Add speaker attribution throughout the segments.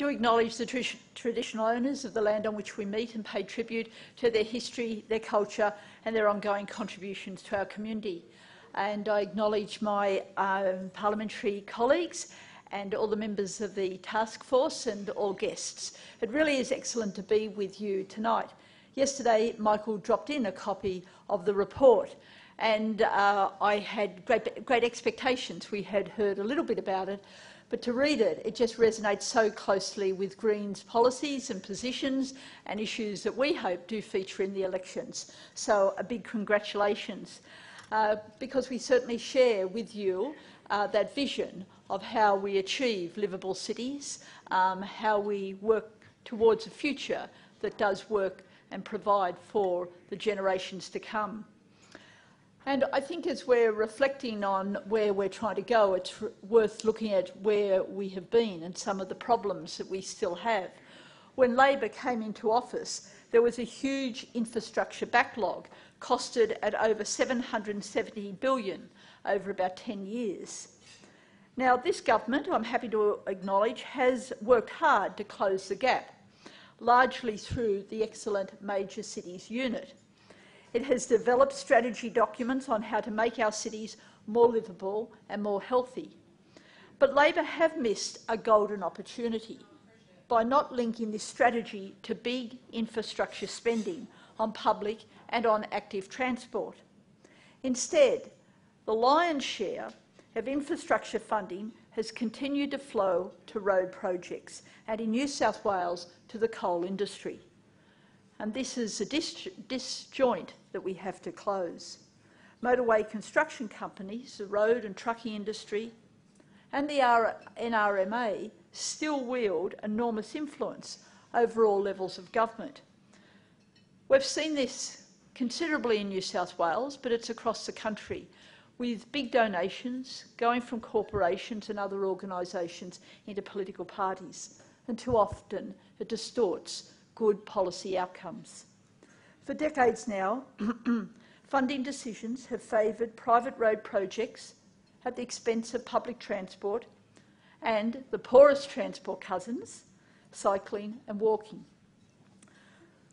Speaker 1: do acknowledge the traditional owners of the land on which we meet and pay tribute to their history, their culture and their ongoing contributions to our community. And I acknowledge my parliamentary colleagues and all the members of the task force and all guests. It really is excellent to be with you tonight. Yesterday, Michael dropped in a copy of the report, and I had great expectations. We had heard a little bit about it, but to read it, it just resonates so closely with Greens' policies and positions and issues that we hope do feature in the elections. So a big congratulations, because we certainly share with you that vision of how we achieve livable cities, how we work towards a future that does work and provide for the generations to come. And I think as we're reflecting on where we're trying to go, it's worth looking at where we have been and some of the problems that we still have. When Labor came into office, there was a huge infrastructure backlog, costed at over $770 billion over about 10 years. Now, this government, I'm happy to acknowledge, has worked hard to close the gap, largely through the excellent Major Cities Unit. It has developed strategy documents on how to make our cities more livable and more healthy. But Labor have missed a golden opportunity by not linking this strategy to big infrastructure spending on public and on active transport. Instead, the lion's share of infrastructure funding has continued to flow to road projects and in New South Wales to the coal industry. And this is a disjoint that we have to close. Motorway construction companies, the road and trucking industry and the NRMA still wield enormous influence over all levels of government. We've seen this considerably in New South Wales, but it's across the country, with big donations going from corporations and other organisations into political parties, and too often it distorts good policy outcomes. For decades now, funding decisions have favoured private road projects at the expense of public transport and the poorest transport cousins, cycling and walking.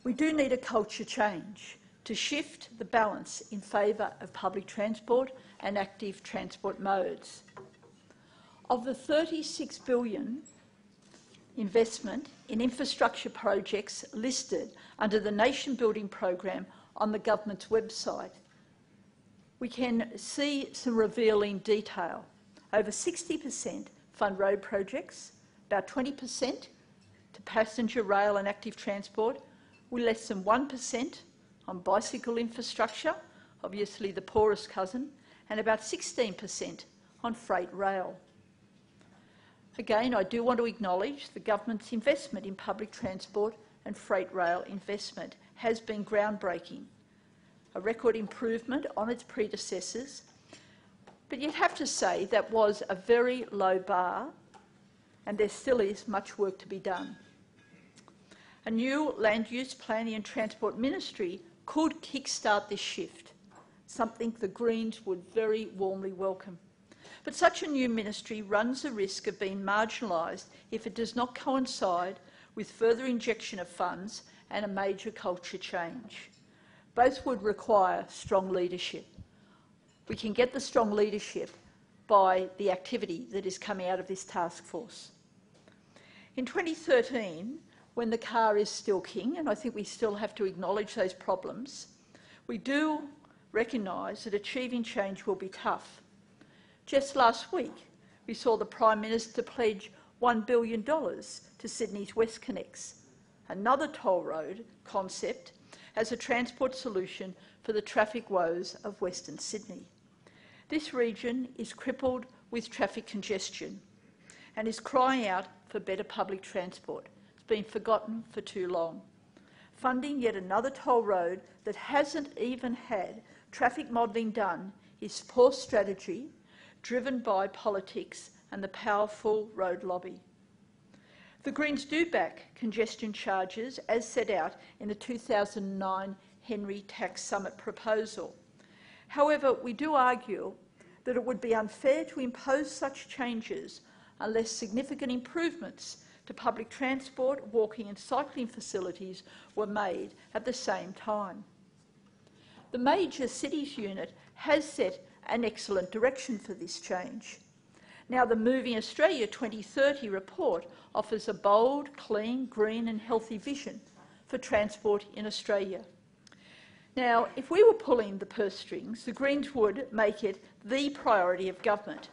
Speaker 1: We do need a culture change to shift the balance in favour of public transport and active transport modes. Of the $36 billion investment in infrastructure projects listed under the Nation Building Program on the government's website, we can see some revealing detail. Over 60% fund road projects, about 20% to passenger, rail and active transport, with less than 1% on bicycle infrastructure, obviously the poorest cousin, and about 16% on freight rail. Again, I do want to acknowledge the government's investment in public transport and freight rail investment has been groundbreaking, a record improvement on its predecessors, but you'd have to say that was a very low bar, and there still is much work to be done. A new land use planning and transport ministry could kickstart this shift, something the Greens would very warmly welcome. But such a new ministry runs the risk of being marginalised if it does not coincide with further injection of funds and a major culture change. Both would require strong leadership. We can get the strong leadership by the activity that is coming out of this task force. In 2013, when the car is still king, and I think we still have to acknowledge those problems, we do recognise that achieving change will be tough. Just last week, we saw the Prime Minister pledge $1 billion to Sydney's WestConnex, another toll road concept, as a transport solution for the traffic woes of Western Sydney. This region is crippled with traffic congestion and is crying out for better public transport. It's been forgotten for too long. Funding yet another toll road that hasn't even had traffic modelling done is poor strategy driven by politics and the powerful road lobby. The Greens do back congestion charges as set out in the 2009 Henry Tax Summit proposal. However, we do argue that it would be unfair to impose such changes unless significant improvements to public transport, walking and cycling facilities were made at the same time. The Major Cities Unit has set an excellent direction for this change. Now, the Moving Australia 2030 report offers a bold, clean, green and healthy vision for transport in Australia. Now, if we were pulling the purse strings, the Greens would make it the priority of government,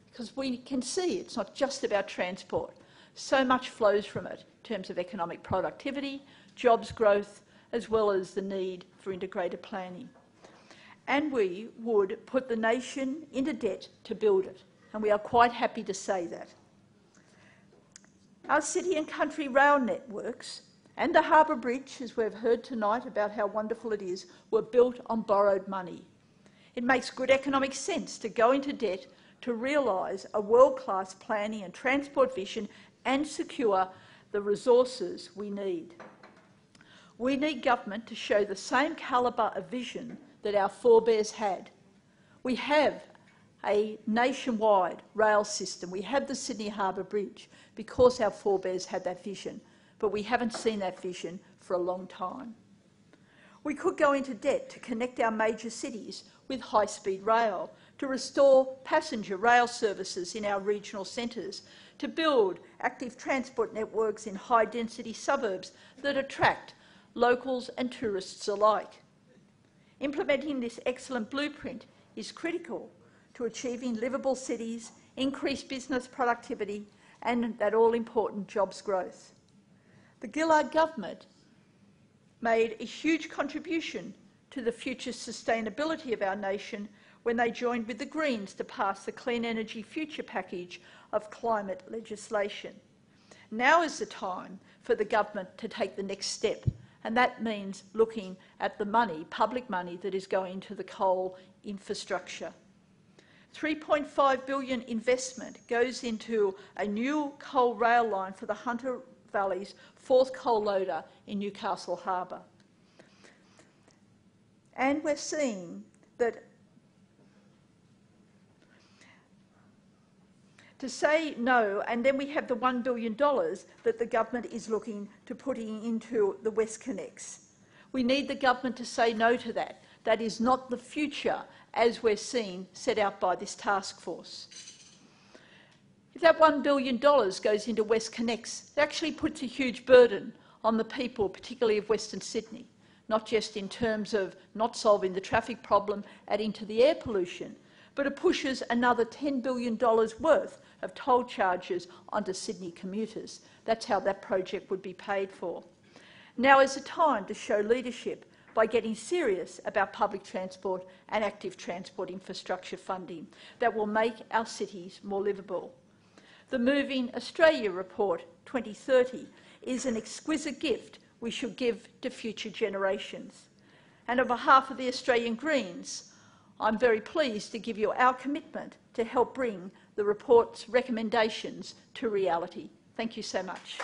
Speaker 1: because we can see it's not just about transport. So much flows from it in terms of economic productivity, jobs growth, as well as the need for integrated planning. And we would put the nation into debt to build it, and we are quite happy to say that. Our city and country rail networks and the Harbour Bridge, as we've heard tonight about how wonderful it is, were built on borrowed money. It makes good economic sense to go into debt to realise a world-class planning and transport vision and secure the resources we need. We need government to show the same calibre of vision that our forebears had. We have a nationwide rail system. We have the Sydney Harbour Bridge because our forebears had that vision, but we haven't seen that vision for a long time. We could go into debt to connect our major cities with high-speed rail, to restore passenger rail services in our regional centres, to build active transport networks in high-density suburbs that attract locals and tourists alike. Implementing this excellent blueprint is critical to achieving livable cities, increased business productivity and that all-important jobs growth. The Gillard government made a huge contribution to the future sustainability of our nation when they joined with the Greens to pass the Clean Energy Future package of climate legislation. Now is the time for the government to take the next step, and that means looking at the money, public money, that is going to the coal infrastructure. $3.5 billion investment goes into a new coal rail line for the Hunter Valley's fourth coal loader in Newcastle Harbour. And we're seeing that to say no, and then we have the $1 billion that the government is looking to putting into the WestConnex. We need the government to say no to that. That is not the future as we're seeing set out by this task force. If that $1 billion goes into WestConnex, it actually puts a huge burden on the people, particularly of Western Sydney, not just in terms of not solving the traffic problem, adding to the air pollution, but it pushes another $10 billion worth of toll charges onto Sydney commuters. That's how that project would be paid for. Now is the time to show leadership by getting serious about public transport and active transport infrastructure funding that will make our cities more livable. The Moving Australia Report 2030 is an exquisite gift we should give to future generations. And on behalf of the Australian Greens, I'm very pleased to give you our commitment to help bring the report's recommendations to reality. Thank you so much.